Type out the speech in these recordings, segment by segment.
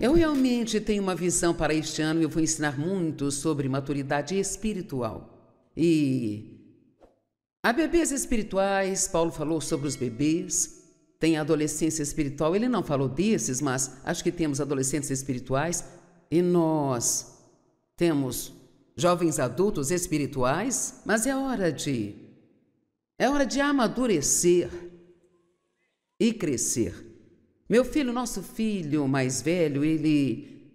eu realmente tenho uma visão para este ano e eu vou ensinar muito sobre maturidade espiritual. E há bebês espirituais, Paulo falou sobre os bebês, tem a adolescência espiritual, ele não falou desses, mas acho que temos adolescentes espirituais e nós temos jovens adultos espirituais, mas é hora de amadurecer e crescer. Meu filho, nosso filho mais velho, ele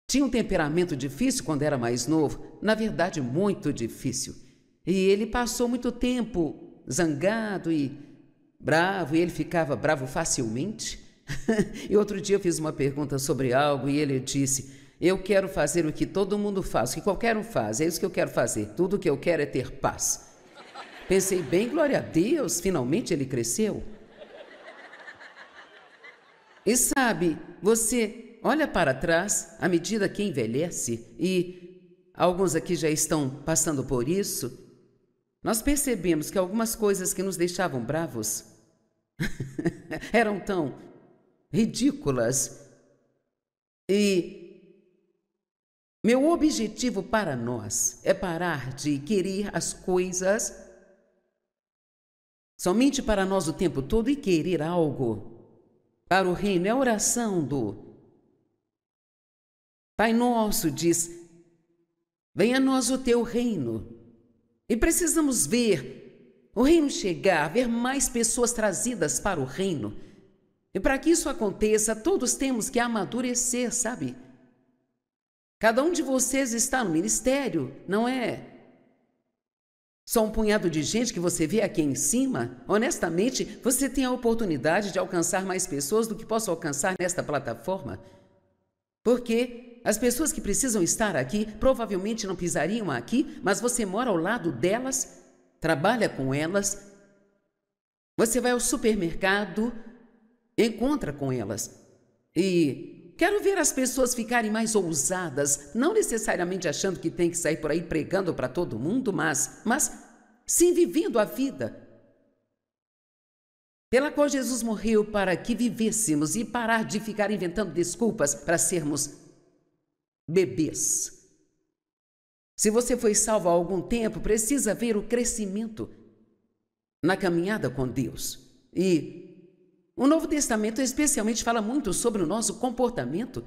tinha um temperamento difícil quando era mais novo, na verdade muito difícil. E ele passou muito tempo zangado e bravo, e ele ficava bravo facilmente. E outro dia eu fiz uma pergunta sobre algo e ele disse: eu quero fazer o que todo mundo faz, o que qualquer um faz, é isso que eu quero fazer, tudo o que eu quero é ter paz. Pensei bem, glória a Deus, finalmente ele cresceu. E sabe, você olha para trás à medida que envelhece, e alguns aqui já estão passando por isso, nós percebemos que algumas coisas que nos deixavam bravos eram tão ridículas. E meu objetivo para nós é parar de querer as coisas somente para nós o tempo todo e querer algo para o reino. É a oração do Pai Nosso, diz: venha a nós o teu reino. E precisamos ver o reino chegar, ver mais pessoas trazidas para o reino. E para que isso aconteça, todos temos que amadurecer, sabe? Cada um de vocês está no ministério, não é só um punhado de gente que você vê aqui em cima. Honestamente, você tem a oportunidade de alcançar mais pessoas do que posso alcançar nesta plataforma. Porque as pessoas que precisam estar aqui provavelmente não pisariam aqui, mas você mora ao lado delas, trabalha com elas, você vai ao supermercado, encontra com elas. E quero ver as pessoas ficarem mais ousadas, não necessariamente achando que tem que sair por aí pregando para todo mundo, mas sim vivendo a vida pela qual Jesus morreu para que vivêssemos, e parar de ficar inventando desculpas para sermos bebês. Se você foi salvo há algum tempo, precisa ver o crescimento na caminhada com Deus. E o Novo Testamento especialmente fala muito sobre o nosso comportamento.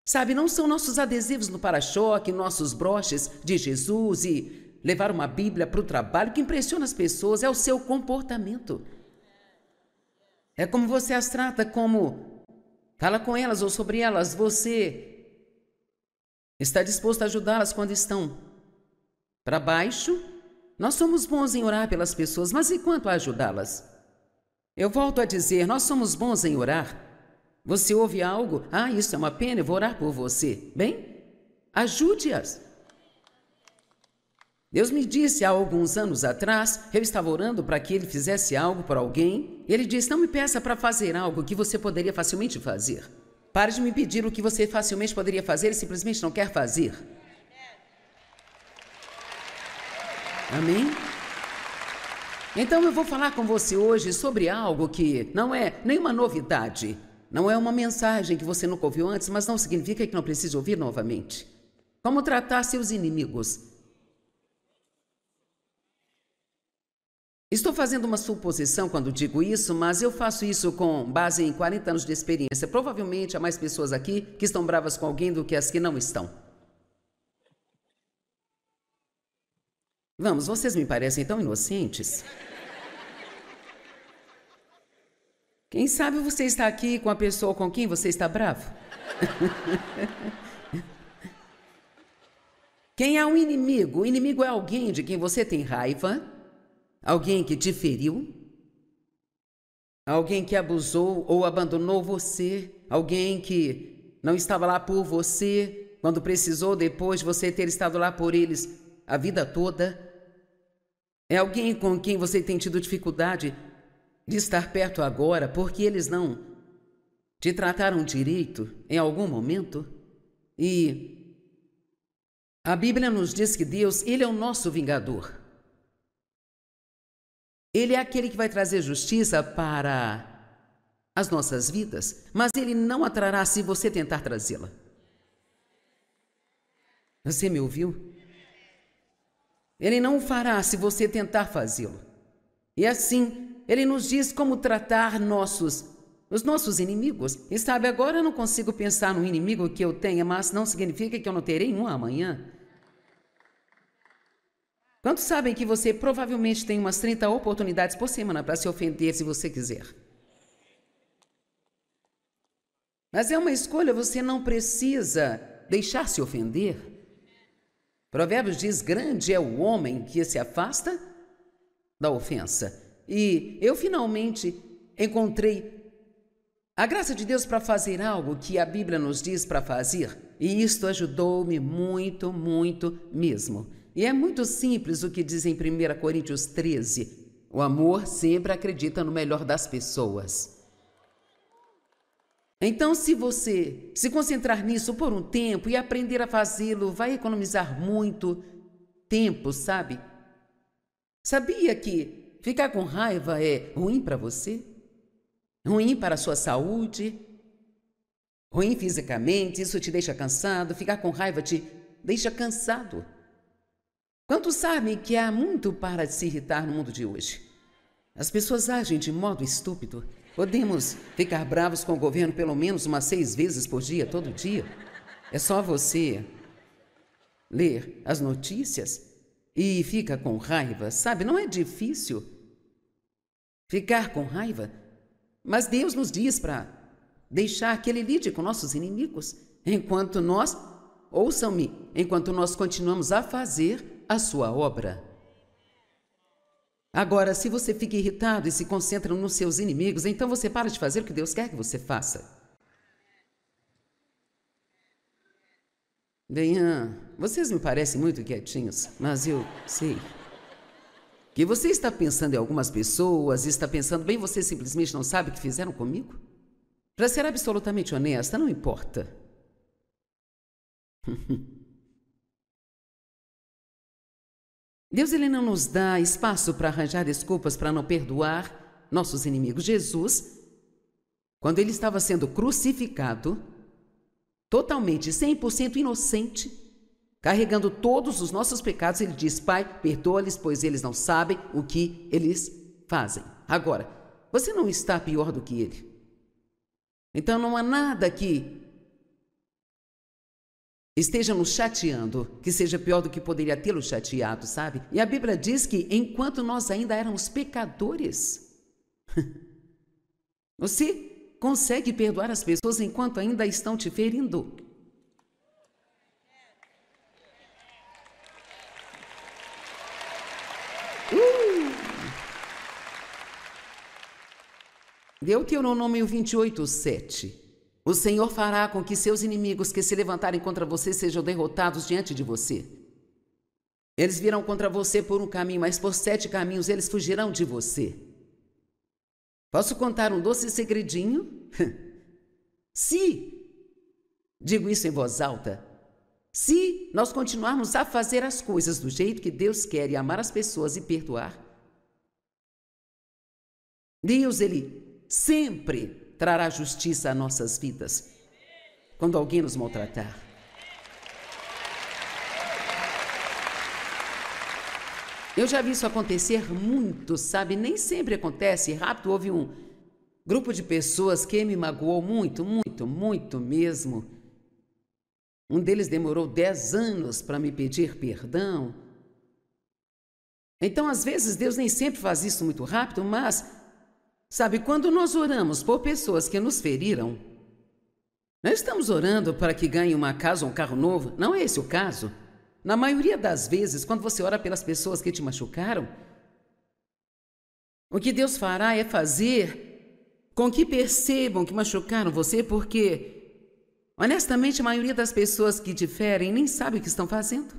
Sabe, não são nossos adesivos no para-choque, nossos broches de Jesus e levar uma Bíblia para o trabalho que impressiona as pessoas, é o seu comportamento. É como você as trata, como fala com elas ou sobre elas. Você está disposto a ajudá-las quando estão para baixo? Nós somos bons em orar pelas pessoas, mas e quanto a ajudá-las? Eu volto a dizer, nós somos bons em orar. Você ouve algo? Ah, isso é uma pena, eu vou orar por você. Bem, ajude-as. Deus me disse há alguns anos atrás, eu estava orando para que ele fizesse algo por alguém. Ele disse: não me peça para fazer algo que você poderia facilmente fazer. Pare de me pedir o que você facilmente poderia fazer e simplesmente não quer fazer. Amém? Então eu vou falar com você hoje sobre algo que não é nenhuma novidade. Não é uma mensagem que você nunca ouviu antes, mas não significa que não precise ouvir novamente. Como tratar seus inimigos. Estou fazendo uma suposição quando digo isso, mas eu faço isso com base em 40 anos de experiência. Provavelmente há mais pessoas aqui que estão bravas com alguém do que as que não estão. Vamos, vocês me parecem tão inocentes. Quem sabe você está aqui com a pessoa com quem você está bravo? Quem é um inimigo? O inimigo é alguém de quem você tem raiva, alguém que te feriu, alguém que abusou ou abandonou você, alguém que não estava lá por você quando precisou, depois de você ter estado lá por eles a vida toda. É alguém com quem você tem tido dificuldade de estar perto agora porque eles não te trataram direito em algum momento. E a Bíblia nos diz que Deus, Ele é o nosso vingador. Ele é aquele que vai trazer justiça para às nossas vidas, mas Ele não a trará se você tentar trazê-la. Você me ouviu? Ele não o fará se você tentar fazê-lo. E assim, Ele nos diz como tratar os nossos inimigos. E sabe, agora eu não consigo pensar no inimigo que eu tenha, mas não significa que eu não terei um amanhã. Quantos sabem que você provavelmente tem umas 30 oportunidades por semana para se ofender se você quiser? Mas é uma escolha, você não precisa deixar se ofender. Provérbios diz, grande é o homem que se afasta da ofensa. E eu finalmente encontrei a graça de Deus para fazer algo que a Bíblia nos diz para fazer. E isto ajudou-me muito, muito mesmo. E é muito simples o que diz em 1 Coríntios 13. O amor sempre acredita no melhor das pessoas. Então, se você se concentrar nisso por um tempo e aprender a fazê-lo, vai economizar muito tempo, sabe? Sabia que ficar com raiva é ruim para você? Ruim para a sua saúde? Ruim fisicamente, isso te deixa cansado, ficar com raiva te deixa cansado. Quantos sabem que há muito para se irritar no mundo de hoje? As pessoas agem de modo estúpido. Podemos ficar bravos com o governo pelo menos umas 6 vezes por dia, todo dia. É só você ler as notícias e fica com raiva, sabe? Não é difícil ficar com raiva, mas Deus nos diz para deixar que Ele lide com nossos inimigos, enquanto nós, ouçam-me, enquanto nós continuamos a fazer a sua obra. Agora, se você fica irritado e se concentra nos seus inimigos, então você para de fazer o que Deus quer que você faça. Venha, vocês me parecem muito quietinhos, mas eu sei que você está pensando em algumas pessoas, está pensando, bem, você simplesmente não sabe o que fizeram comigo? Para ser absolutamente honesta, não importa. Deus, Ele não nos dá espaço para arranjar desculpas para não perdoar nossos inimigos. Jesus, quando Ele estava sendo crucificado, totalmente, 100% inocente, carregando todos os nossos pecados, Ele diz, Pai, perdoa-lhes, pois eles não sabem o que eles fazem. Agora, você não está pior do que Ele. Então não há nada que esteja nos chateando, que seja pior do que poderia tê-lo chateado, sabe? E a Bíblia diz que enquanto nós ainda éramos pecadores, você consegue perdoar as pessoas enquanto ainda estão te ferindo. Deuteronômio 28:7. O Senhor fará com que seus inimigos que se levantarem contra você sejam derrotados diante de você. Eles virão contra você por um caminho, mas por 7 caminhos eles fugirão de você. Posso contar um doce segredinho? Digo isso em voz alta, se nós continuarmos a fazer as coisas do jeito que Deus quer e amar as pessoas e perdoar, Deus, Ele sempre trará justiça a nossas vidas quando alguém nos maltratar. Eu já vi isso acontecer muito, sabe? Nem sempre acontece rápido. Houve um grupo de pessoas que me magoou muito, muito, muito mesmo. Um deles demorou 10 anos para me pedir perdão. Então, às vezes, Deus nem sempre faz isso muito rápido, mas sabe, quando nós oramos por pessoas que nos feriram, não estamos orando para que ganhem uma casa ou um carro novo, não é esse o caso. Na maioria das vezes, quando você ora pelas pessoas que te machucaram, o que Deus fará é fazer com que percebam que machucaram você, porque, honestamente, a maioria das pessoas que te ferem nem sabe o que estão fazendo.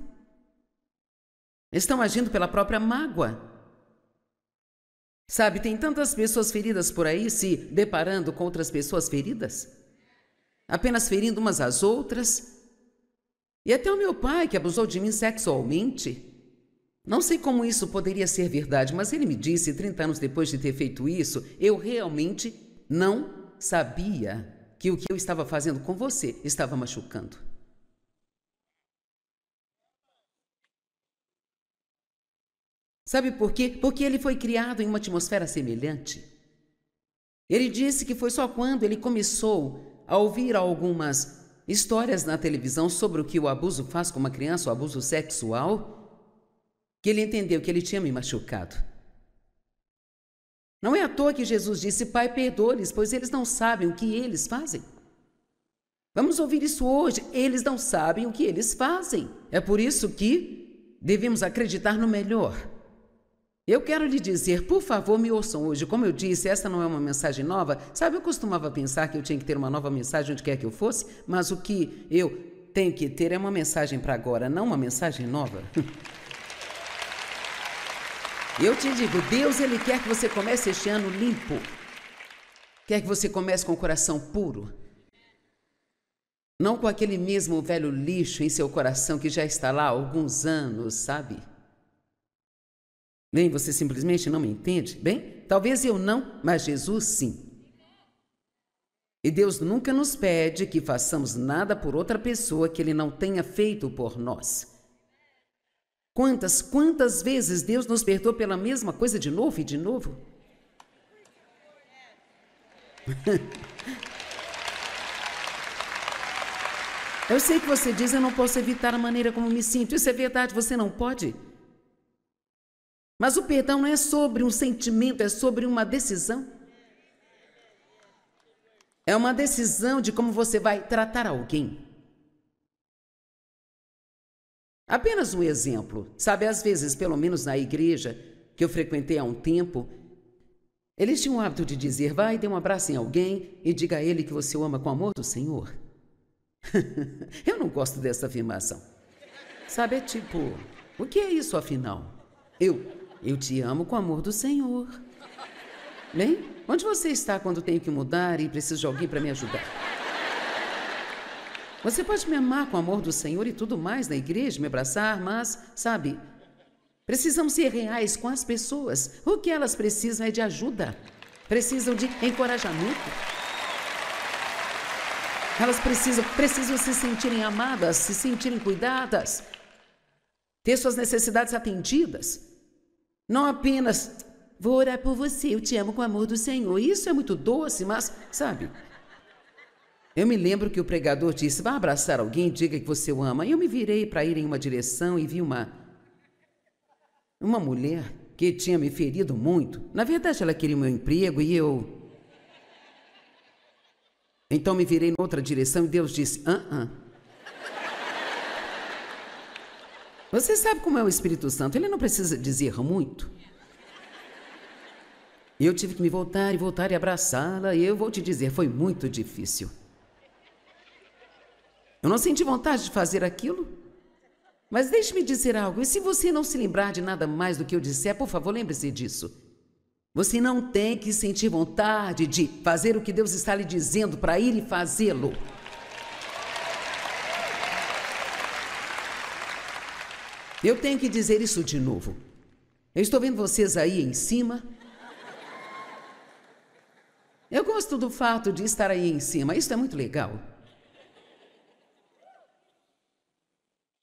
Estão agindo pela própria mágoa. Sabe, tem tantas pessoas feridas por aí se deparando com outras pessoas feridas, apenas ferindo umas às outras. E até o meu pai, que abusou de mim sexualmente. Não sei como isso poderia ser verdade, mas ele me disse, 30 anos depois de ter feito isso, eu realmente não sabia que o que eu estava fazendo com você estava machucando. Sabe por quê? Porque ele foi criado em uma atmosfera semelhante. Ele disse que foi só quando ele começou a ouvir algumas histórias na televisão sobre o que o abuso faz com uma criança, o abuso sexual, que ele entendeu que ele tinha me machucado. Não é à toa que Jesus disse: Pai, perdoa-lhes, pois eles não sabem o que eles fazem. Vamos ouvir isso hoje. Eles não sabem o que eles fazem. É por isso que devemos acreditar no melhor. Eu quero lhe dizer, por favor, me ouçam hoje. Como eu disse, essa não é uma mensagem nova. Sabe, eu costumava pensar que eu tinha que ter uma nova mensagem onde quer que eu fosse, mas o que eu tenho que ter é uma mensagem para agora, não uma mensagem nova. Eu te digo, Deus, Ele quer que você comece este ano limpo. Quer que você comece com o coração puro. Não com aquele mesmo velho lixo em seu coração que já está lá há alguns anos, sabe? Bem, você simplesmente não me entende? Bem, talvez eu não, mas Jesus sim. E Deus nunca nos pede que façamos nada por outra pessoa que Ele não tenha feito por nós. Quantas vezes Deus nos perdoou pela mesma coisa de novo e de novo? Eu sei que você diz, eu não posso evitar a maneira como me sinto. Isso é verdade, você não pode. Mas o perdão não é sobre um sentimento, é sobre uma decisão. É uma decisão de como você vai tratar alguém. Apenas um exemplo. Sabe, às vezes, pelo menos na igreja que eu frequentei há um tempo, eles tinham o hábito de dizer: vai, dê um abraço em alguém e diga a ele que você o ama com o amor do Senhor. Eu não gosto dessa afirmação. Sabe, é tipo, o que é isso afinal? Eu te amo com o amor do Senhor. Bem, onde você está quando tenho que mudar e preciso de alguém para me ajudar? Você pode me amar com o amor do Senhor e tudo mais na igreja, me abraçar, mas, sabe, precisamos ser reais com as pessoas. O que elas precisam é de ajuda. Precisam de encorajamento. Elas precisam se sentirem amadas, se sentirem cuidadas, ter suas necessidades atendidas. Não apenas, vou orar por você, eu te amo com o amor do Senhor. Isso é muito doce, mas, sabe, eu me lembro que o pregador disse: vá abraçar alguém e diga que você o ama. E eu me virei para ir em uma direção e vi uma mulher que tinha me ferido muito. Na verdade, ela queria o meu emprego e eu... Então me virei em outra direção e Deus disse: Você sabe como é o Espírito Santo, ele não precisa dizer muito. Eu tive que me voltar e abraçá-la, e eu vou te dizer, foi muito difícil. Eu não senti vontade de fazer aquilo. Mas deixe-me dizer algo, e se você não se lembrar de nada mais do que eu disser, por favor, lembre-se disso. Você não tem que sentir vontade de fazer o que Deus está lhe dizendo para ir e fazê-lo. Eu tenho que dizer isso de novo. Eu estou vendo vocês aí em cima. Eu gosto do fato de estar aí em cima, isso é muito legal.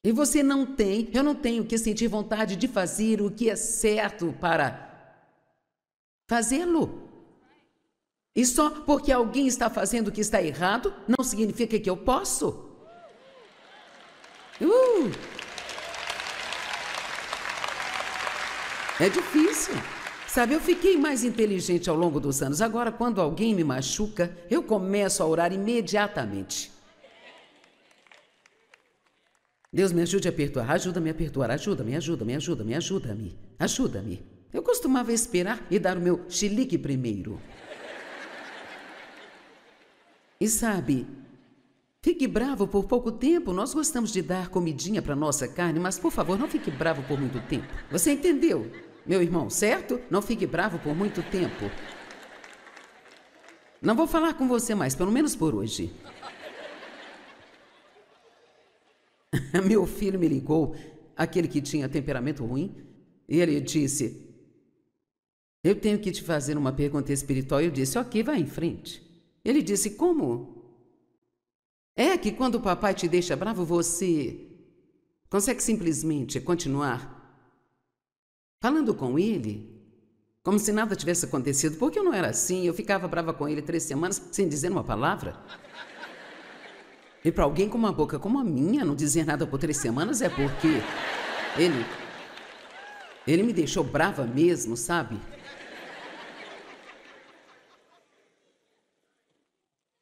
E você não tem, eu não tenho que sentir vontade de fazer o que é certo para fazê-lo. E só porque alguém está fazendo o que está errado, não significa que eu posso. É difícil. Sabe, eu fiquei mais inteligente ao longo dos anos. Agora, quando alguém me machuca, eu começo a orar imediatamente. Deus, me ajude a perdoar, ajuda-me a perdoar, ajuda-me. Eu costumava esperar e dar o meu chilique primeiro. E sabe, fique bravo por pouco tempo. Nós gostamos de dar comidinha para nossa carne, mas por favor, não fique bravo por muito tempo. Você entendeu, meu irmão, certo? Não fique bravo por muito tempo. Não vou falar com você mais, pelo menos por hoje. Meu filho me ligou, aquele que tinha temperamento ruim, e ele disse: eu tenho que te fazer uma pergunta espiritual. Eu disse: ok, vai em frente. Ele disse: como? É que quando o papai te deixa bravo, você consegue simplesmente continuar falando com ele como se nada tivesse acontecido, porque eu não era assim. Eu ficava brava com ele 3 semanas sem dizer uma palavra. E para alguém com uma boca como a minha, não dizer nada por 3 semanas é porque ele me deixou brava mesmo, sabe?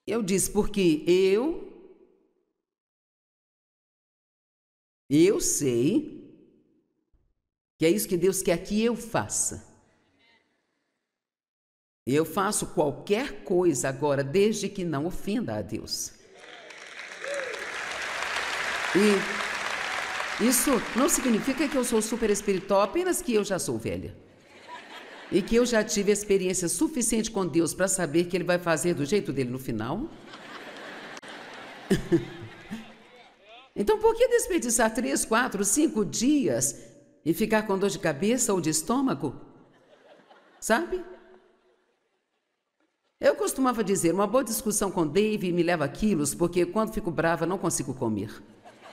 Eu disse: porque eu sei que é isso que Deus quer que eu faça. Eu faço qualquer coisa agora, desde que não ofenda a Deus. E isso não significa que eu sou super espiritual, apenas que eu já sou velha. E que eu já tive experiência suficiente com Deus para saber que Ele vai fazer do jeito dele no final. Então, por que desperdiçar 3, 4, 5 dias e ficar com dor de cabeça ou de estômago? Sabe? Eu costumava dizer: uma boa discussão com Dave me leva a quilos, porque quando fico brava não consigo comer.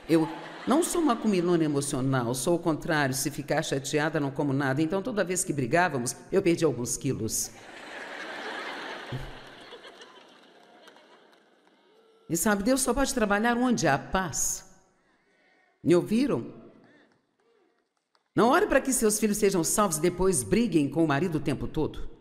Eu não sou uma comilona emocional, sou o contrário. Se ficar chateada, não como nada. Então, toda vez que brigávamos, eu perdi alguns quilos. E sabe, Deus só pode trabalhar onde há paz. Me ouviram? Não ore para que seus filhos sejam salvos e depois briguem com o marido o tempo todo.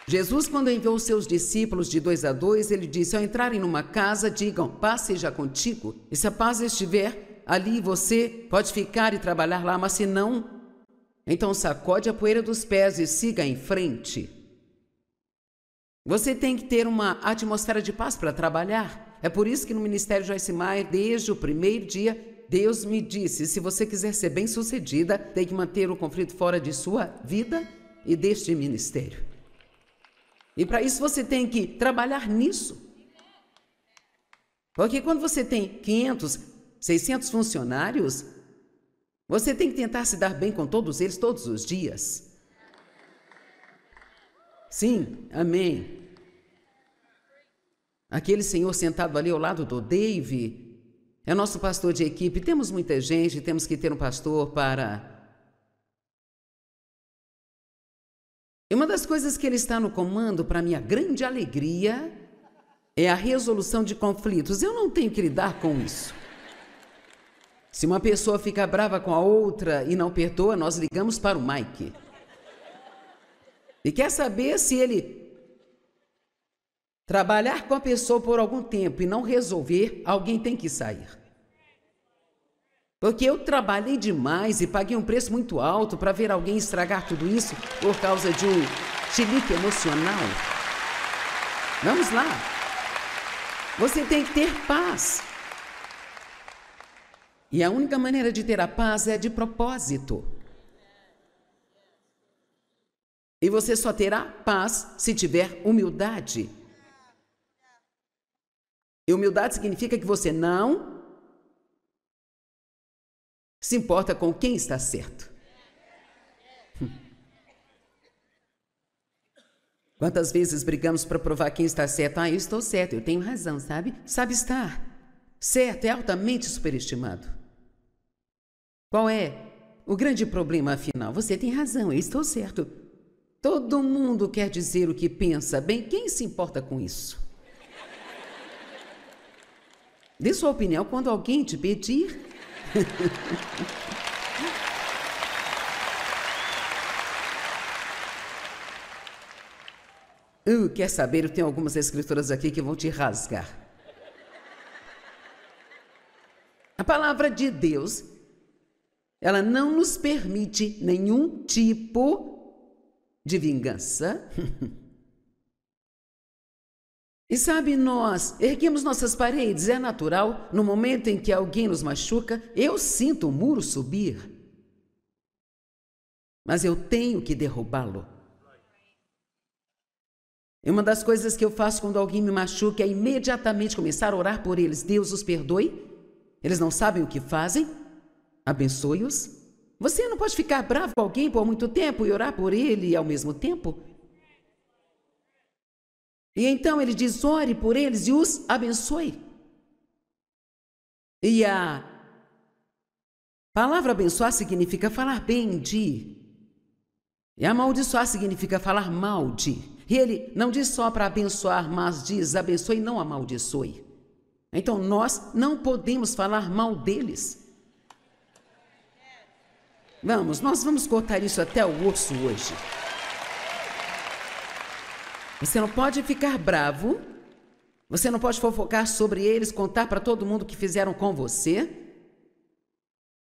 Jesus, quando enviou os seus discípulos de 2 a 2, ele disse: ao entrarem numa casa, digam: paz seja contigo. E se a paz estiver ali, você pode ficar e trabalhar lá, mas se não, então sacode a poeira dos pés e siga em frente. Você tem que ter uma atmosfera de paz para trabalhar. É por isso que no Ministério Joyce Meyer, desde o primeiro dia, Deus me disse: se você quiser ser bem-sucedida, tem que manter o conflito fora de sua vida e deste ministério. E para isso você tem que trabalhar nisso. Porque quando você tem 500, 600 funcionários, você tem que tentar se dar bem com todos eles todos os dias. Sim, amém. Aquele senhor sentado ali ao lado do Dave é nosso pastor de equipe. Temos muita gente, temos que ter um pastor para... E uma das coisas que ele está no comando, para minha grande alegria, é a resolução de conflitos. Eu não tenho que lidar com isso. Se uma pessoa fica brava com a outra e não perdoa, nós ligamos para o Mike. E quer saber se ele trabalhar com a pessoa por algum tempo e não resolver, alguém tem que sair. Porque eu trabalhei demais e paguei um preço muito alto para ver alguém estragar tudo isso por causa de um chilique emocional. Vamos lá. Você tem que ter paz. E a única maneira de ter a paz é de propósito. E você só terá paz se tiver humildade. E humildade significa que você não se importa com quem está certo. Quantas vezes brigamos para provar quem está certo? Eu estou certo, eu tenho razão, sabe? Sabe estar certo é altamente superestimado. Qual é o grande problema, afinal? Você tem razão, eu estou certo. Todo mundo quer dizer o que pensa. Bem, quem se importa com isso? Dê sua opinião quando alguém te pedir. Quer saber? Eu tenho algumas escrituras aqui que vão te rasgar. A palavra de Deus, ela não nos permite nenhum tipo de vingança. E sabe, nós erguemos nossas paredes, é natural. No momento em que alguém nos machuca, eu sinto o muro subir. Mas eu tenho que derrubá-lo. E uma das coisas que eu faço quando alguém me machuca é imediatamente começar a orar por eles. Deus os perdoe. Eles não sabem o que fazem. abençoe-os. Você não pode ficar bravo com alguém por muito tempo e orar por ele ao mesmo tempo. E então ele diz, ore por eles e os abençoe. E a palavra abençoar significa falar bem de. E amaldiçoar significa falar mal de. E ele não diz só para abençoar, mas diz abençoe e não amaldiçoe. Então nós não podemos falar mal deles. Nós vamos cortar isso até o osso hoje. Você não pode ficar bravo. Você não pode fofocar sobre eles, contar para todo mundo o que fizeram com você.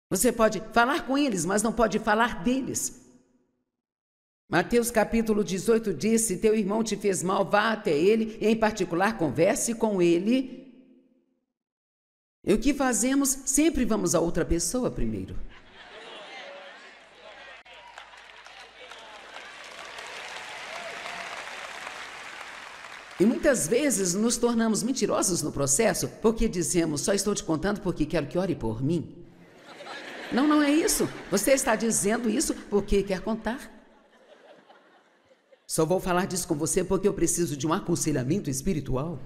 Você pode falar com eles, mas não pode falar deles. Mateus capítulo 18 diz, se teu irmão te fez mal, vá até ele, e em particular converse com ele. E o que fazemos? Sempre vamos a outra pessoa primeiro. E muitas vezes nos tornamos mentirosos no processo, porque dizemos, só estou te contando porque quero que ore por mim. Não é isso. Você está dizendo isso porque quer contar. Só vou falar disso com você porque eu preciso de um aconselhamento espiritual.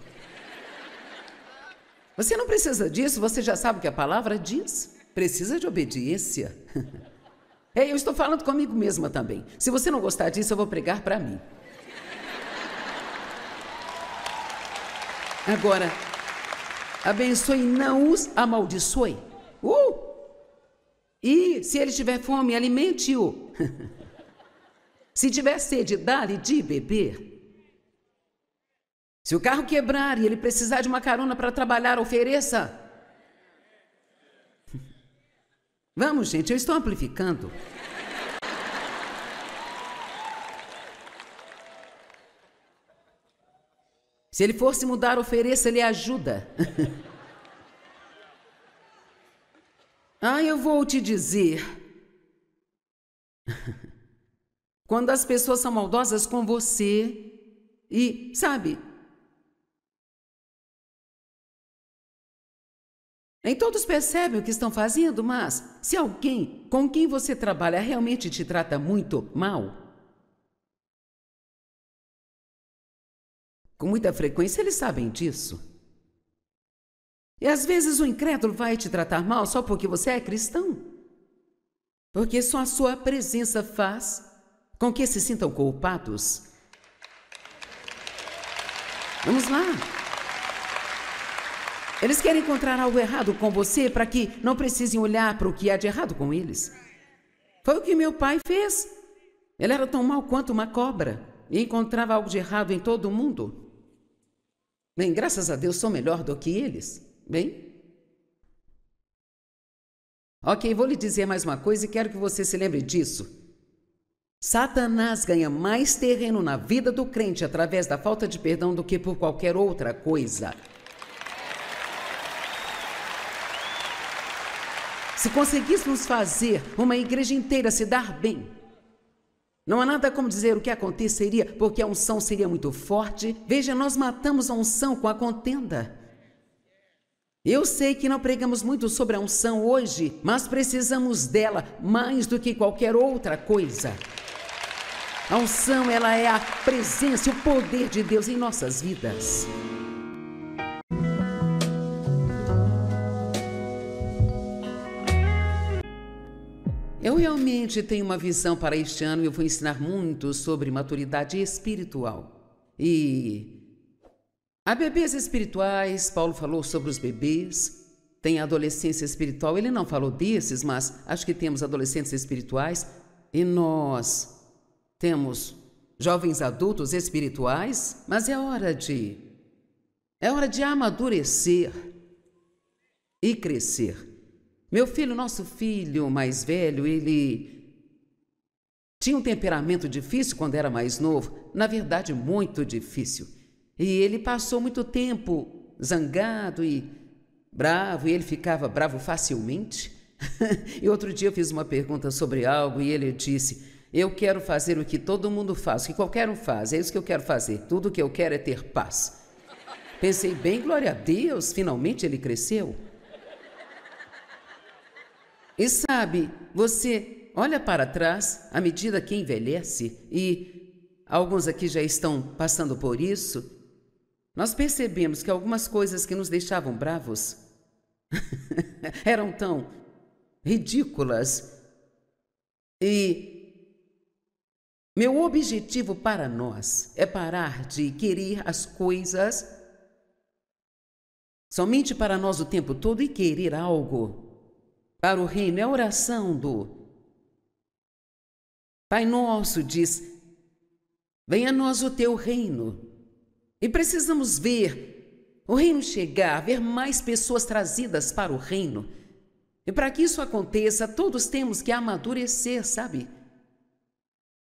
Você não precisa disso, você já sabe o que a palavra diz. Precisa de obediência. Eu estou falando comigo mesma também. Se você não gostar disso, eu vou pregar para mim. Agora, abençoe e não os amaldiçoe. E se ele tiver fome, alimente-o. Se tiver sede, dá-lhe de beber. Se o carro quebrar e ele precisar de uma carona para trabalhar, ofereça. Vamos, gente, eu estou amplificando. Se ele for se mudar, ofereça-lhe ajuda. Eu vou te dizer. Quando as pessoas são maldosas com você e, sabe, nem todos percebem o que estão fazendo, mas se alguém com quem você trabalha realmente te trata muito mal, com muita frequência eles sabem disso. E às vezes o incrédulo vai te tratar mal só porque você é cristão. Porque só a sua presença faz com que se sintam culpados. Vamos lá. Eles querem encontrar algo errado com você para que não precisem olhar para o que há de errado com eles. Foi o que meu pai fez. Ele era tão mau quanto uma cobra e encontrava algo de errado em todo mundo. Bem, graças a Deus sou melhor do que eles. Bem? Ok, vou lhe dizer mais uma coisa e quero que você se lembre disso. Satanás ganha mais terreno na vida do crente através da falta de perdão do que por qualquer outra coisa. Se conseguíssemos fazer uma igreja inteira se dar bem, não há nada como dizer o que aconteceria, porque a unção seria muito forte. Veja, nós matamos a unção com a contenda. Eu sei que não pregamos muito sobre a unção hoje, mas precisamos dela mais do que qualquer outra coisa. A unção, ela é a presença e o poder de Deus em nossas vidas. Eu realmente tenho uma visão para este ano e eu vou ensinar muito sobre maturidade espiritual. E há bebês espirituais, Paulo falou sobre os bebês, tem a adolescência espiritual, ele não falou desses, mas acho que temos adolescentes espirituais e nós temos jovens adultos espirituais, mas é hora de amadurecer e crescer. Meu filho, nosso filho mais velho, ele tinha um temperamento difícil quando era mais novo, na verdade muito difícil. E ele passou muito tempo zangado e bravo, e ele ficava bravo facilmente. E outro dia eu fiz uma pergunta sobre algo e ele disse: eu quero fazer o que todo mundo faz, o que qualquer um faz, é isso que eu quero fazer, tudo o que eu quero é ter paz. Pensei, bem, glória a Deus, finalmente ele cresceu. E sabe, você olha para trás à medida que envelhece, e alguns aqui já estão passando por isso. Nós percebemos que algumas coisas que nos deixavam bravos eram tão ridículas. E meu objetivo para nós é parar de querer as coisas somente para nós o tempo todo e querer algo para o reino. É a oração do Pai Nosso, diz: venha a nós o teu reino. E precisamos ver o reino chegar, ver mais pessoas trazidas para o reino. E para que isso aconteça, todos temos que amadurecer, sabe?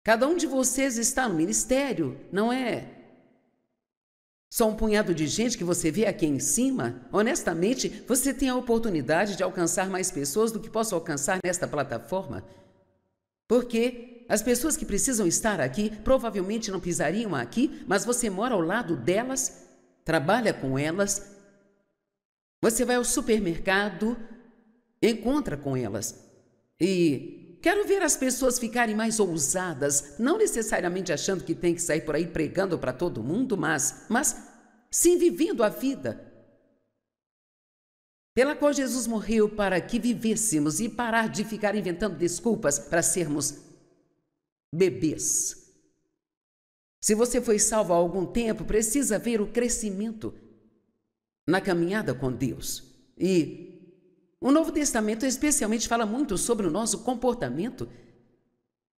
Cada um de vocês está no ministério, não é só um punhado de gente que você vê aqui em cima. Honestamente, você tem a oportunidade de alcançar mais pessoas do que posso alcançar nesta plataforma. Porque as pessoas que precisam estar aqui provavelmente não pisariam aqui, mas você mora ao lado delas, trabalha com elas, você vai ao supermercado, encontra com elas. E quero ver as pessoas ficarem mais ousadas, não necessariamente achando que tem que sair por aí pregando para todo mundo, mas sim vivendo a vida pela qual Jesus morreu para que vivêssemos, e parar de ficar inventando desculpas para sermos bebês. Se você foi salvo há algum tempo, precisa ver o crescimento na caminhada com Deus. E o Novo Testamento especialmente fala muito sobre o nosso comportamento.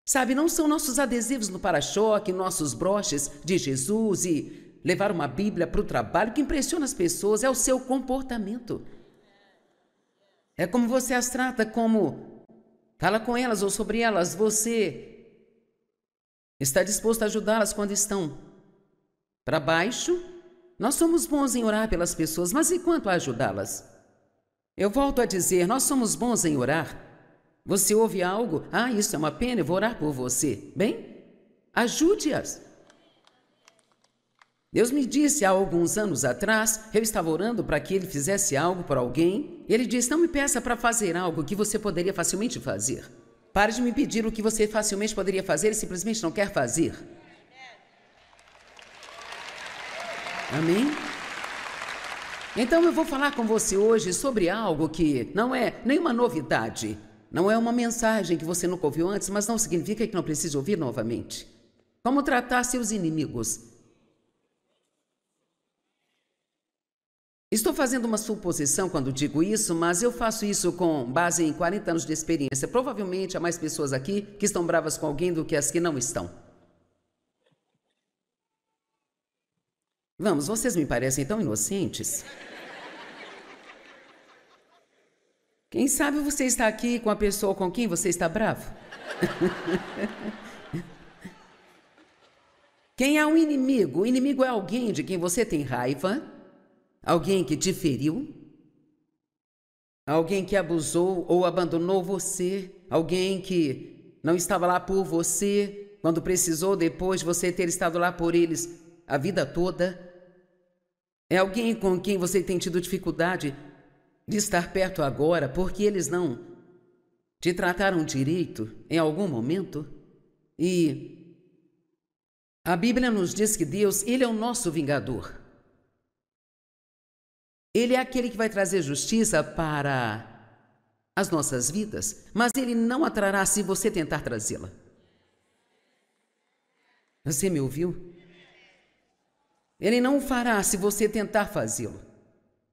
Sabe, não são nossos adesivos no para-choque, nossos broches de Jesus e levar uma Bíblia para o trabalho que impressiona as pessoas, é o seu comportamento. É como você as trata, como fala com elas ou sobre elas. Você está disposto a ajudá-las quando estão para baixo? Nós somos bons em orar pelas pessoas, mas e quanto a ajudá-las? Eu volto a dizer, nós somos bons em orar. Você ouve algo? Ah, isso é uma pena, eu vou orar por você. Bem, ajude-as. Deus me disse há alguns anos atrás, eu estava orando para que Ele fizesse algo para alguém. Ele disse, não me peça para fazer algo que você poderia facilmente fazer. Pare de me pedir o que você facilmente poderia fazer e simplesmente não quer fazer. Amém? Então eu vou falar com você hoje sobre algo que não é nenhuma novidade. Não é uma mensagem que você nunca ouviu antes, mas não significa que não precise ouvir novamente. Como tratar seus inimigos. Estou fazendo uma suposição quando digo isso, mas eu faço isso com base em 40 anos de experiência. Provavelmente há mais pessoas aqui que estão bravas com alguém do que as que não estão. Vamos, vocês me parecem tão inocentes. Quem sabe você está aqui com a pessoa com quem você está bravo? Quem é um inimigo? O inimigo é alguém de quem você tem raiva. Alguém que te feriu, alguém que abusou ou abandonou você, alguém que não estava lá por você quando precisou, depois de você ter estado lá por eles a vida toda. É alguém com quem você tem tido dificuldade de estar perto agora porque eles não te trataram direito em algum momento. E a Bíblia nos diz que Deus, Ele é o nosso vingador. Ele é aquele que vai trazer justiça para as nossas vidas, mas Ele não a trará se você tentar trazê-la. Você me ouviu? Ele não o fará se você tentar fazê-lo.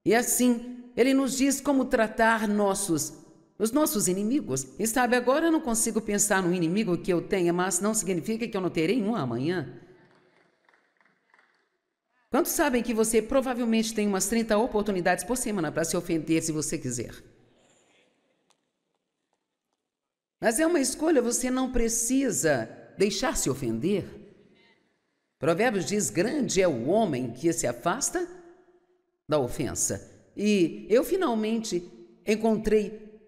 E assim, Ele nos diz como tratar os nossos inimigos. E sabe, agora eu não consigo pensar no inimigo que eu tenha, mas não significa que eu não terei um amanhã. Quantos sabem que você provavelmente tem umas 30 oportunidades por semana para se ofender se você quiser? Mas é uma escolha, você não precisa deixar se ofender. Provérbios diz, grande é o homem que se afasta da ofensa. E eu finalmente encontrei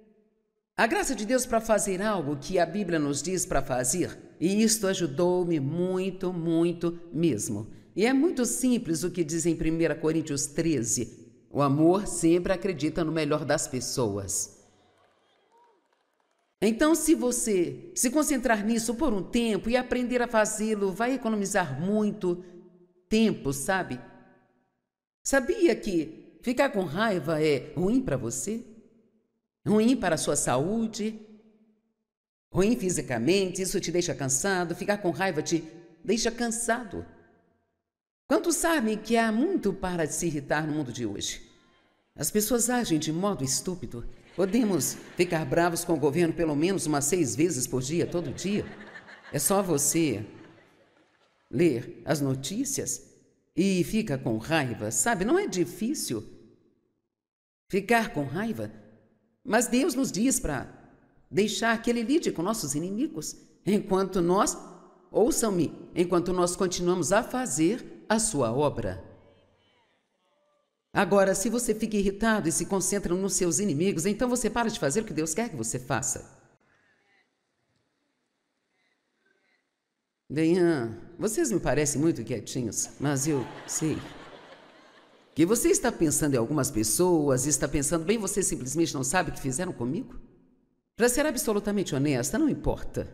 a graça de Deus para fazer algo que a Bíblia nos diz para fazer. E isto ajudou-me muito, muito mesmo. E é muito simples o que diz em 1 Coríntios 13. O amor sempre acredita no melhor das pessoas. Então, se você se concentrar nisso por um tempo e aprender a fazê-lo, vai economizar muito tempo, sabe? Sabia que ficar com raiva é ruim para você? Ruim para a sua saúde? Ruim fisicamente, isso te deixa cansado, ficar com raiva te deixa cansado. Quantos sabem que há muito para se irritar no mundo de hoje? As pessoas agem de modo estúpido. Podemos ficar bravos com o governo pelo menos umas 6 vezes por dia, todo dia. É só você ler as notícias e fica com raiva, sabe? Não é difícil ficar com raiva, mas Deus nos diz para deixar que Ele lide com nossos inimigos, enquanto nós, ouçam-me, enquanto nós continuamos a fazer a sua obra. Agora, se você fica irritado e se concentra nos seus inimigos, então você para de fazer o que Deus quer que você faça. Deyan, vocês me parecem muito quietinhos, mas eu sei que você está pensando em algumas pessoas, está pensando, bem, você simplesmente não sabe o que fizeram comigo? Para ser absolutamente honesta, não importa.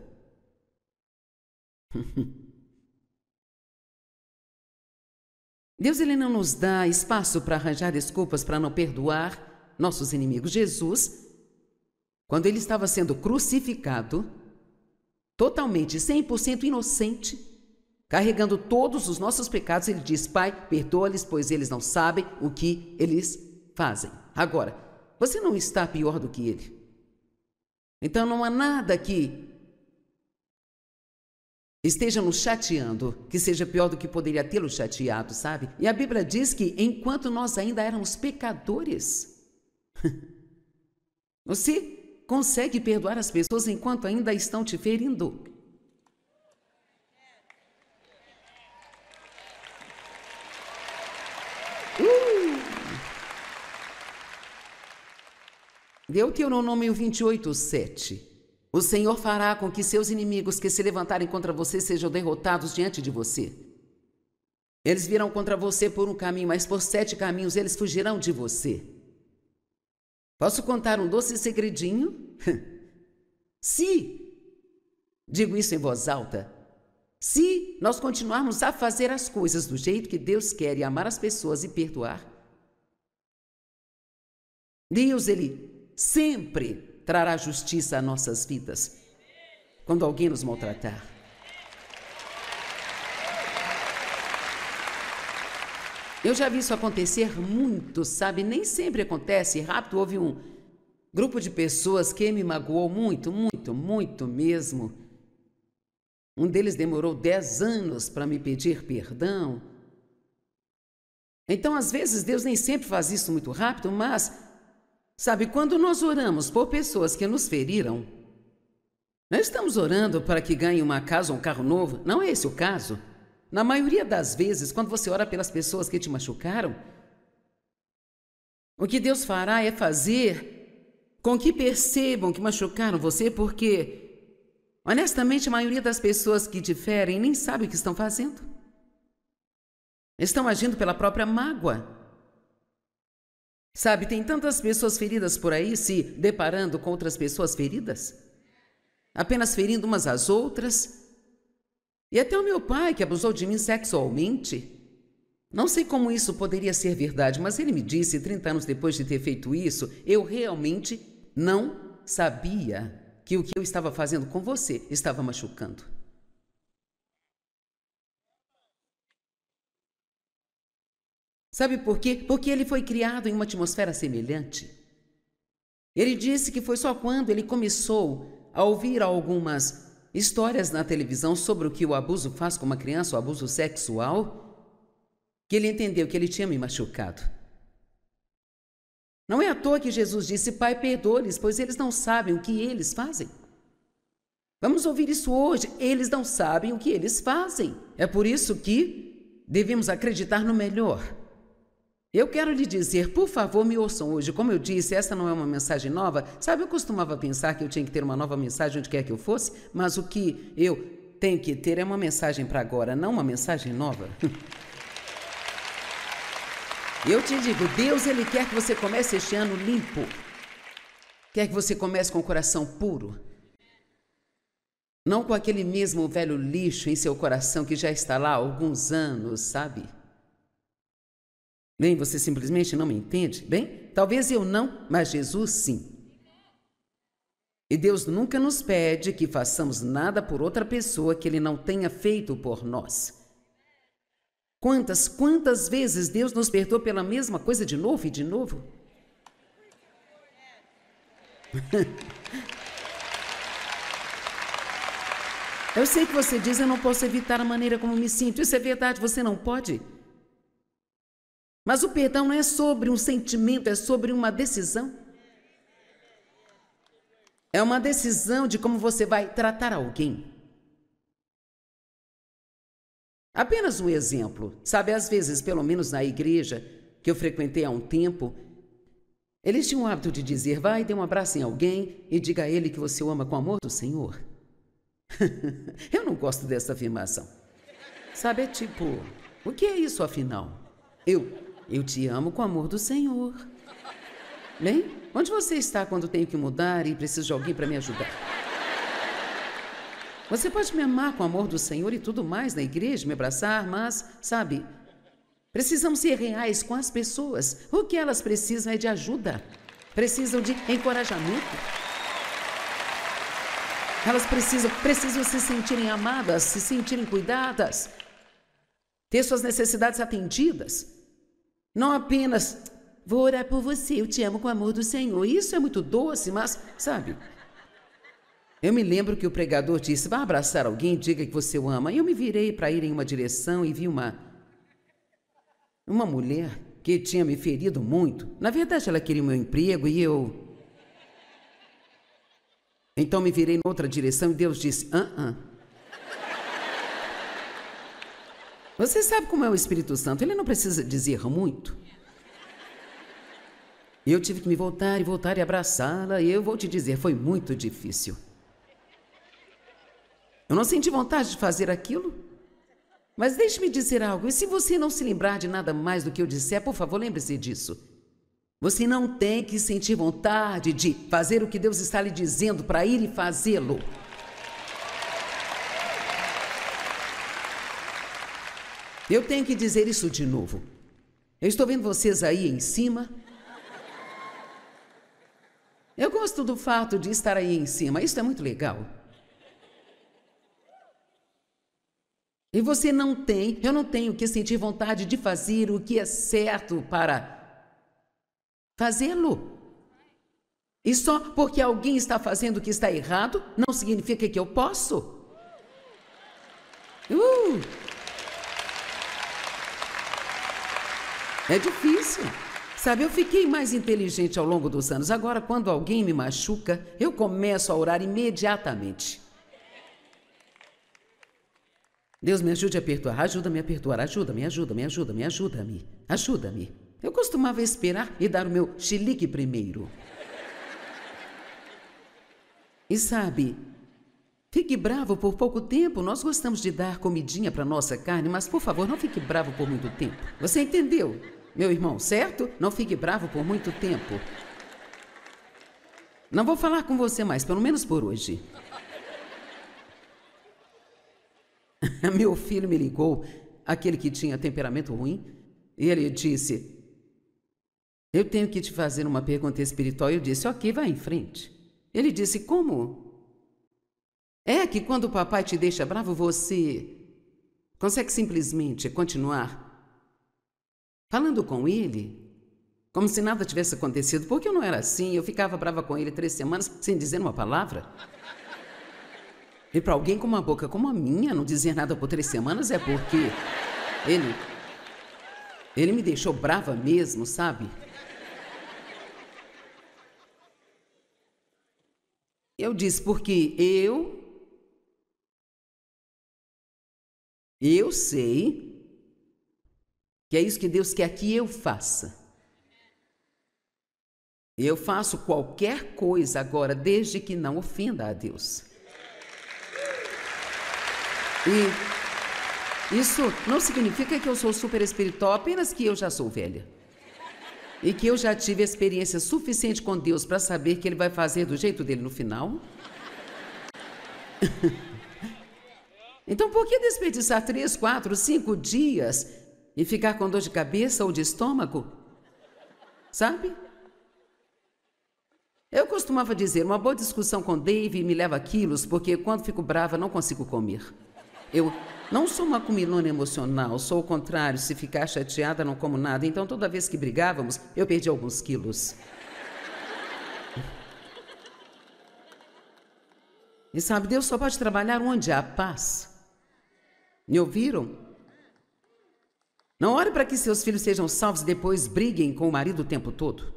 Deus, Ele não nos dá espaço para arranjar desculpas para não perdoar nossos inimigos. Jesus, quando Ele estava sendo crucificado, totalmente, 100% inocente, carregando todos os nossos pecados, Ele diz, Pai, perdoa-lhes, pois eles não sabem o que eles fazem. Agora, você não está pior do que Ele. Então não há nada que esteja nos chateando, que seja pior do que poderia tê-lo chateado, sabe? E a Bíblia diz que enquanto nós ainda éramos pecadores, você consegue perdoar as pessoas enquanto ainda estão te ferindo. Deuteronômio 28:7. O Senhor fará com que seus inimigos que se levantarem contra você sejam derrotados diante de você. Eles virão contra você por um caminho, mas por 7 caminhos eles fugirão de você. Posso contar um doce segredinho? Se, digo isso em voz alta, se nós continuarmos a fazer as coisas do jeito que Deus quer e amar as pessoas e perdoar, Deus, Ele sempre trará justiça a nossas vidas quando alguém nos maltratar. Eu já vi isso acontecer muito, sabe? Nem sempre acontece rápido. Houve um grupo de pessoas que me magoou muito, muito, muito mesmo. Um deles demorou 10 anos para me pedir perdão. Então, às vezes, Deus nem sempre faz isso muito rápido, mas sabe, quando nós oramos por pessoas que nos feriram, não estamos orando para que ganhem uma casa ou um carro novo, não é esse o caso. Na maioria das vezes, quando você ora pelas pessoas que te machucaram, o que Deus fará é fazer com que percebam que machucaram você, porque, honestamente, a maioria das pessoas que te ferem nem sabe o que estão fazendo. Estão agindo pela própria mágoa. Sabe, tem tantas pessoas feridas por aí se deparando com outras pessoas feridas, apenas ferindo umas às outras. E até o meu pai, que abusou de mim sexualmente. Não sei como isso poderia ser verdade, mas ele me disse, 30 anos depois de ter feito isso, eu realmente não sabia que o que eu estava fazendo com você estava machucando. Sabe por quê? Porque ele foi criado em uma atmosfera semelhante. Ele disse que foi só quando ele começou a ouvir algumas histórias na televisão sobre o que o abuso faz com uma criança, o abuso sexual, que ele entendeu que ele tinha me machucado. Não é à toa que Jesus disse, Pai, perdoa-lhes, pois eles não sabem o que eles fazem. Vamos ouvir isso hoje. Eles não sabem o que eles fazem. É por isso que devemos acreditar no melhor. Eu quero lhe dizer, por favor, me ouçam hoje. Como eu disse, essa não é uma mensagem nova. Sabe, eu costumava pensar que eu tinha que ter uma nova mensagem onde quer que eu fosse, mas o que eu tenho que ter é uma mensagem para agora, não uma mensagem nova. Eu te digo, Deus, Ele quer que você comece este ano limpo. Quer que você comece com o coração puro. Não com aquele mesmo velho lixo em seu coração que já está lá há alguns anos, sabe? Bem, você simplesmente não me entende? Bem, talvez eu não, mas Jesus sim. E Deus nunca nos pede que façamos nada por outra pessoa que Ele não tenha feito por nós. Quantas vezes Deus nos perdoou pela mesma coisa de novo e de novo? Eu sei que você diz, eu não posso evitar a maneira como me sinto. Isso é verdade, você não pode. Mas o perdão não é sobre um sentimento, é sobre uma decisão. É uma decisão de como você vai tratar alguém. Apenas um exemplo. Sabe, às vezes, pelo menos na igreja que eu frequentei há um tempo, eles tinham o hábito de dizer, vai, dê um abraço em alguém e diga a ele que você o ama com o amor do Senhor. Eu não gosto dessa afirmação. Sabe, é tipo, o que é isso afinal? Eu te amo com o amor do Senhor. Bem, onde você está quando tenho que mudar e preciso de alguém para me ajudar? Você pode me amar com o amor do Senhor e tudo mais na igreja, me abraçar, mas, sabe, precisamos ser reais com as pessoas. O que elas precisam é de ajuda. Precisam de encorajamento. Elas precisam se sentirem amadas, se sentirem cuidadas, ter suas necessidades atendidas. Não apenas, vou orar por você, eu te amo com o amor do Senhor. Isso é muito doce, mas, sabe, eu me lembro que o pregador disse, vá abraçar alguém, diga que você o ama. E eu me virei para ir em uma direção e vi uma mulher que tinha me ferido muito. Na verdade, ela queria o meu emprego e eu... Então me virei em outra direção e Deus disse, Você sabe como é o Espírito Santo, ele não precisa dizer muito. E eu tive que me voltar e abraçá-la, e eu vou te dizer, foi muito difícil. Eu não senti vontade de fazer aquilo, mas deixe-me dizer algo, e se você não se lembrar de nada mais do que eu disser, por favor, lembre-se disso. Você não tem que sentir vontade de fazer o que Deus está lhe dizendo para ir e fazê-lo. Eu tenho que dizer isso de novo. Eu estou vendo vocês aí em cima. Eu gosto do fato de estar aí em cima, isso é muito legal. E você não tem, eu não tenho que sentir vontade de fazer o que é certo para fazê-lo. E só porque alguém está fazendo o que está errado, não significa que eu posso. É difícil. Sabe, eu fiquei mais inteligente ao longo dos anos. Agora, quando alguém me machuca, eu começo a orar imediatamente. Deus me ajude a perdoar, ajuda-me a perdoar, ajuda-me. Eu costumava esperar e dar o meu chilique primeiro. E sabe, fique bravo por pouco tempo. Nós gostamos de dar comidinha para nossa carne, mas por favor, não fique bravo por muito tempo. Você entendeu, meu irmão, certo? Não fique bravo por muito tempo. Não vou falar com você mais, pelo menos por hoje. Meu filho me ligou, aquele que tinha temperamento ruim, e ele disse, eu tenho que te fazer uma pergunta espiritual. Eu disse, ok, vai em frente. Ele disse, como? É que quando o papai te deixa bravo, você consegue simplesmente continuar falando com ele, como se nada tivesse acontecido, porque eu não era assim, eu ficava brava com ele 3 semanas sem dizer uma palavra. E para alguém com uma boca como a minha, não dizer nada por 3 semanas é porque ele me deixou brava mesmo, sabe? Eu disse, porque eu sei que é isso que Deus quer que eu faça. Eu faço qualquer coisa agora, desde que não ofenda a Deus. E isso não significa que eu sou super espiritual, apenas que eu já sou velha. E que eu já tive experiência suficiente com Deus para saber que Ele vai fazer do jeito dele no final. Então, por que desperdiçar 3, 4, 5 dias e ficar com dor de cabeça ou de estômago? Sabe? Eu costumava dizer, uma boa discussão com Dave me leva a quilos, porque quando fico brava não consigo comer. Eu não sou uma comilona emocional, sou o contrário, se ficar chateada não como nada. Então toda vez que brigávamos, eu perdi alguns quilos. E sabe, Deus só pode trabalhar onde há paz. Me ouviram? Não ore para que seus filhos sejam salvos e depois briguem com o marido o tempo todo.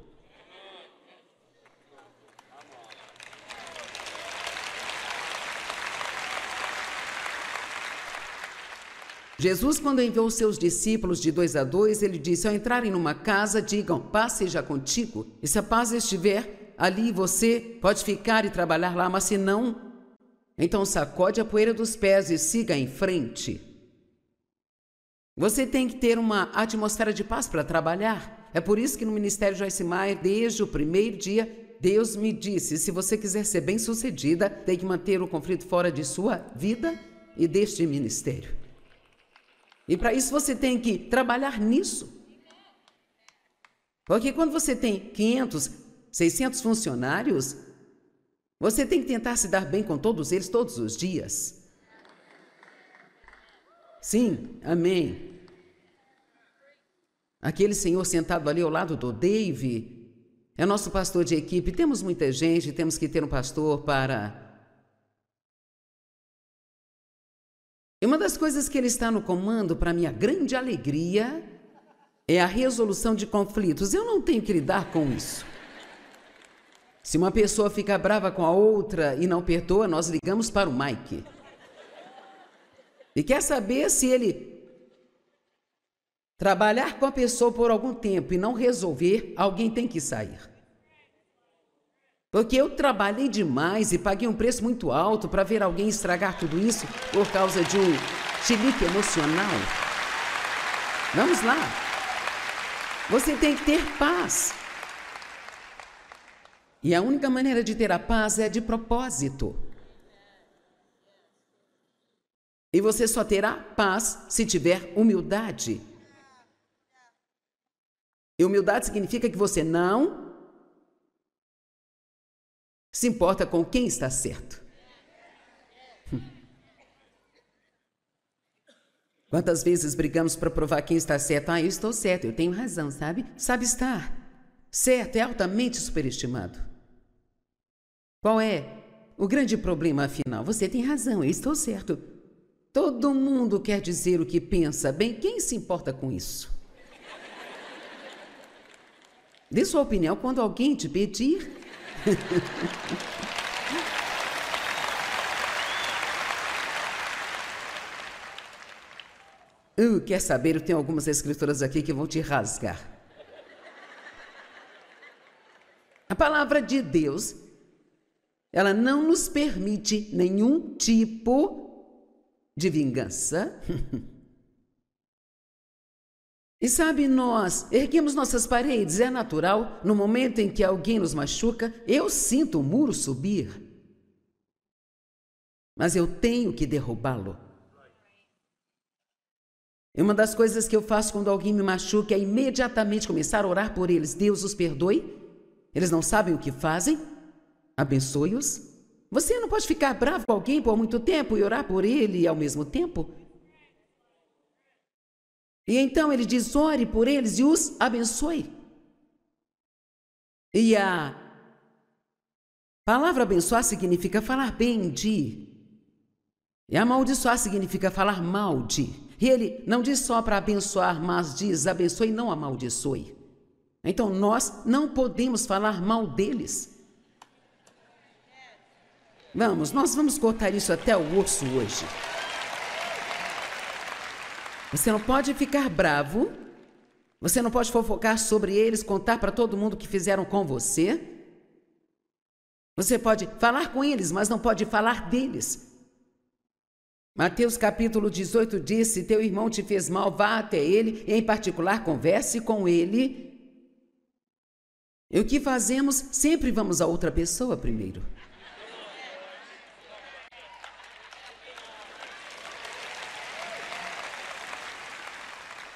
Jesus, quando enviou os seus discípulos de 2 a 2, ele disse, ao entrarem numa casa, digam, paz seja contigo. E se a paz estiver ali, você pode ficar e trabalhar lá, mas se não, então sacode a poeira dos pés e siga em frente. Você tem que ter uma atmosfera de paz para trabalhar. É por isso que no Ministério Joyce Meyer, desde o primeiro dia, Deus me disse, se você quiser ser bem-sucedida, tem que manter o conflito fora de sua vida e deste ministério. E para isso você tem que trabalhar nisso. Porque quando você tem 500, 600 funcionários, você tem que tentar se dar bem com todos eles todos os dias. Sim, amém. Aquele senhor sentado ali ao lado do Dave é nosso pastor de equipe. Temos muita gente, temos que ter um pastor para... E uma das coisas que ele está no comando, para minha grande alegria, é a resolução de conflitos. Eu não tenho que lidar com isso. Se uma pessoa fica brava com a outra e não perdoa, nós ligamos para o Mike. E quer saber se ele trabalhar com a pessoa por algum tempo e não resolver, alguém tem que sair. Porque eu trabalhei demais e paguei um preço muito alto para ver alguém estragar tudo isso por causa de um chilique emocional. Vamos lá. Você tem que ter paz. E a única maneira de ter a paz é de propósito. E você só terá paz se tiver humildade. E humildade significa que você não se importa com quem está certo. Quantas vezes brigamos para provar quem está certo? Ah, eu estou certo, eu tenho razão, sabe? Sabe estar certo é altamente superestimado. Qual é o grande problema, afinal? Você tem razão, eu estou certo. Todo mundo quer dizer o que pensa. Bem, quem se importa com isso? Dê sua opinião quando alguém te pedir. Quer saber? Eu tenho algumas escrituras aqui que vão te rasgar. A palavra de Deus, ela não nos permite nenhum tipo de vingança. E sabe, nós erguemos nossas paredes, é natural, no momento em que alguém nos machuca, eu sinto o muro subir. Mas eu tenho que derrubá-lo. E uma das coisas que eu faço quando alguém me machuca é imediatamente começar a orar por eles. Deus os perdoe, eles não sabem o que fazem, abençoe-os. Você não pode ficar bravo com alguém por muito tempo e orar por ele ao mesmo tempo. E então ele diz, ore por eles e os abençoe. E a palavra abençoar significa falar bem de. E amaldiçoar significa falar mal de. E ele não diz só para abençoar, mas diz abençoe e não amaldiçoe. Então nós não podemos falar mal deles. Nós vamos cortar isso até o osso hoje. Você não pode ficar bravo, você não pode fofocar sobre eles, contar para todo mundo o que fizeram com você. Você pode falar com eles, mas não pode falar deles. Mateus capítulo 18 diz, se teu irmão te fez mal, vá até ele, e em particular converse com ele. E o que fazemos? Sempre vamos a outra pessoa primeiro.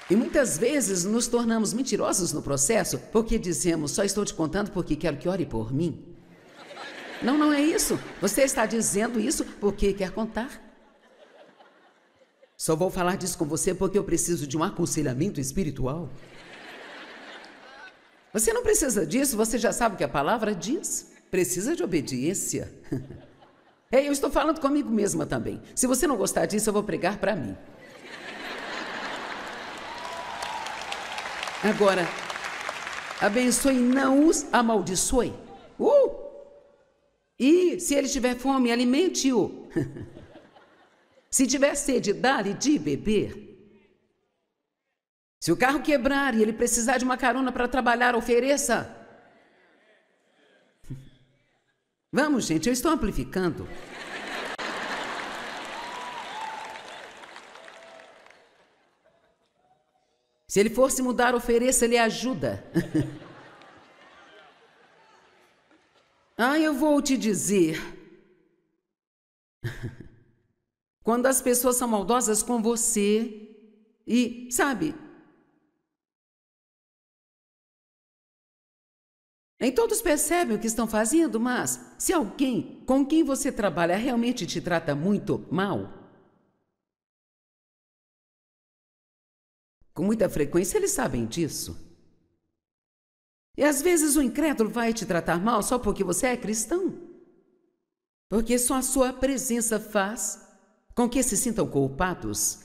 E muitas vezes nos tornamos mentirosos no processo porque dizemos, só estou te contando porque quero que ore por mim. Não, não é isso. Você está dizendo isso porque quer contar. Só vou falar disso com você porque eu preciso de um aconselhamento espiritual. Você não precisa disso, você já sabe o que a palavra diz. Precisa de obediência. Eu estou falando comigo mesma também. Se você não gostar disso, eu vou pregar para mim. Agora, abençoe e não os amaldiçoe. E se ele tiver fome, alimente-o. Se tiver sede, dá-lhe de beber. Se o carro quebrar e ele precisar de uma carona para trabalhar, ofereça. Vamos, gente, eu estou amplificando. Se ele for se mudar, ofereça-lhe ajuda. Eu vou te dizer. Quando as pessoas são maldosas com você e, sabe, nem todos percebem o que estão fazendo, mas se alguém com quem você trabalha realmente te trata muito mal, com muita frequência eles sabem disso. E às vezes o incrédulo vai te tratar mal só porque você é cristão. Porque só a sua presença faz com que se sintam culpados.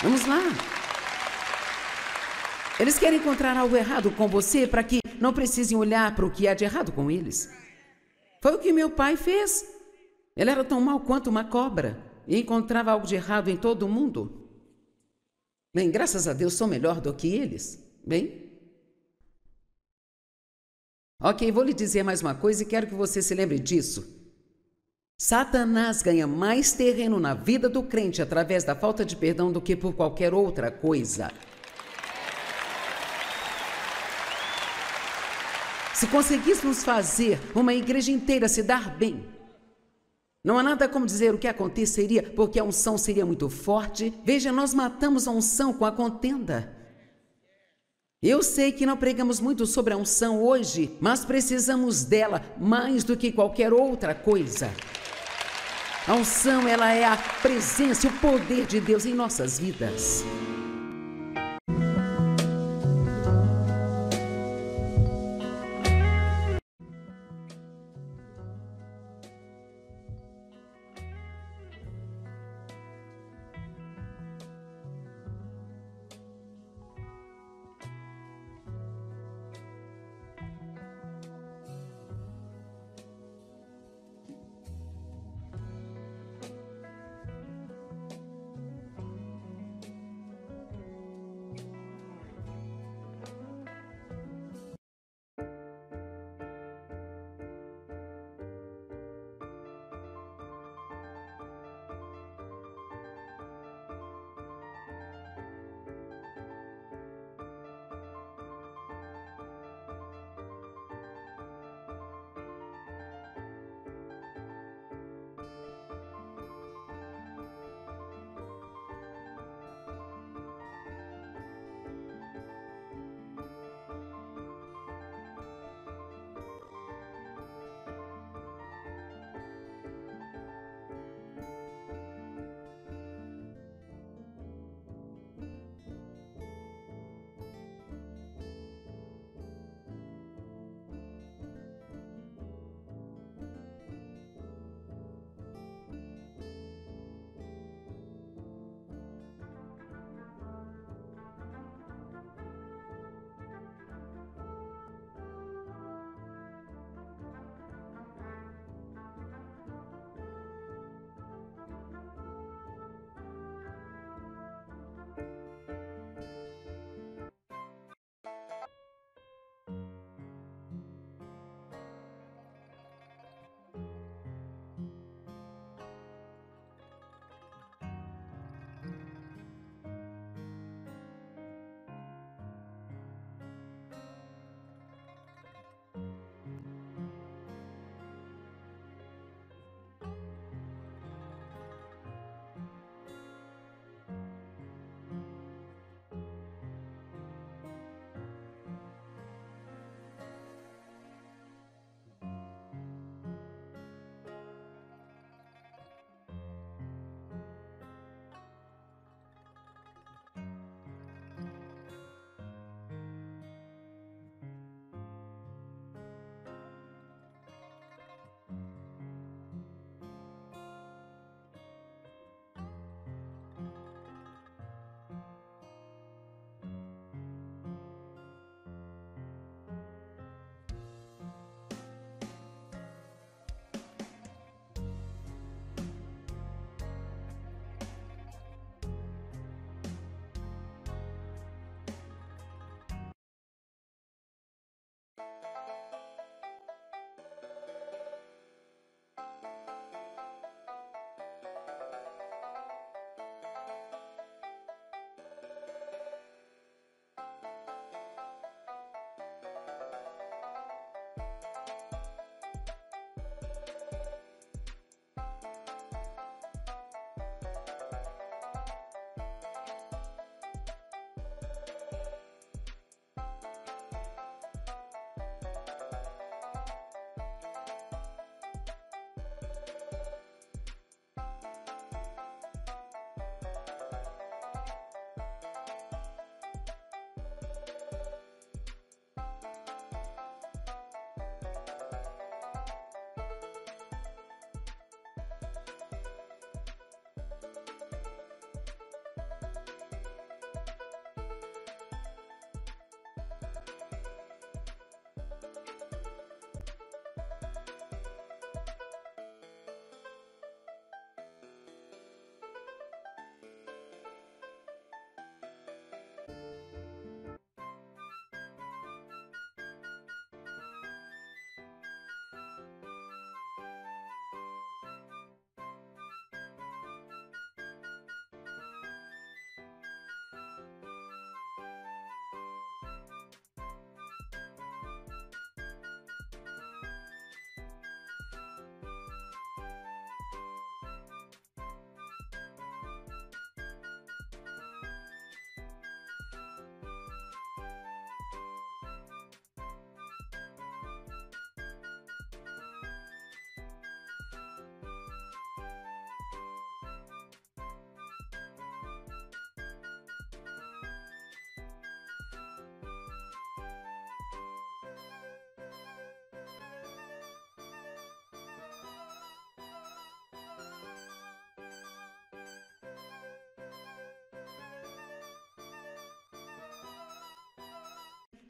Vamos lá. Eles querem encontrar algo errado com você para que não precisem olhar para o que há de errado com eles. Foi o que meu pai fez. Ele era tão mau quanto uma cobra e encontrava algo de errado em todo mundo. Bem, graças a Deus sou melhor do que eles. Bem? Ok, vou lhe dizer mais uma coisa e quero que você se lembre disso. Satanás ganha mais terreno na vida do crente através da falta de perdão do que por qualquer outra coisa. Se conseguíssemos fazer uma igreja inteira se dar bem, não há nada como dizer o que aconteceria, porque a unção seria muito forte. Veja, nós matamos a unção com a contenda. Eu sei que não pregamos muito sobre a unção hoje, mas precisamos dela mais do que qualquer outra coisa. A unção, ela é a presença e o poder de Deus em nossas vidas.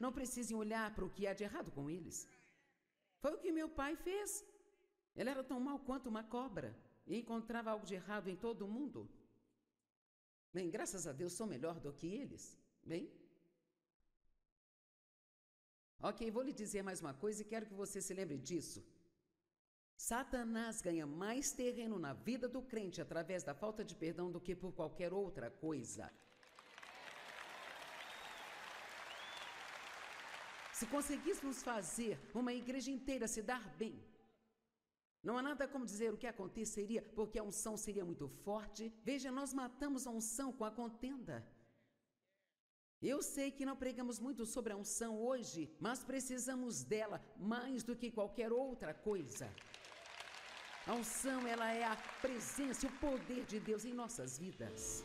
não precisem olhar para o que há de errado com eles. Foi o que meu pai fez. Ele era tão mau quanto uma cobra e encontrava algo de errado em todo mundo. Bem, graças a Deus sou melhor do que eles. Bem? Ok, vou lhe dizer mais uma coisa e quero que você se lembre disso. Satanás ganha mais terreno na vida do crente através da falta de perdão do que por qualquer outra coisa. Se conseguíssemos fazer uma igreja inteira se dar bem, não há nada como dizer o que aconteceria, porque a unção seria muito forte. Veja, nós matamos a unção com a contenda. Eu sei que não pregamos muito sobre a unção hoje, mas precisamos dela mais do que qualquer outra coisa. A unção, ela é a presença e o poder de Deus em nossas vidas.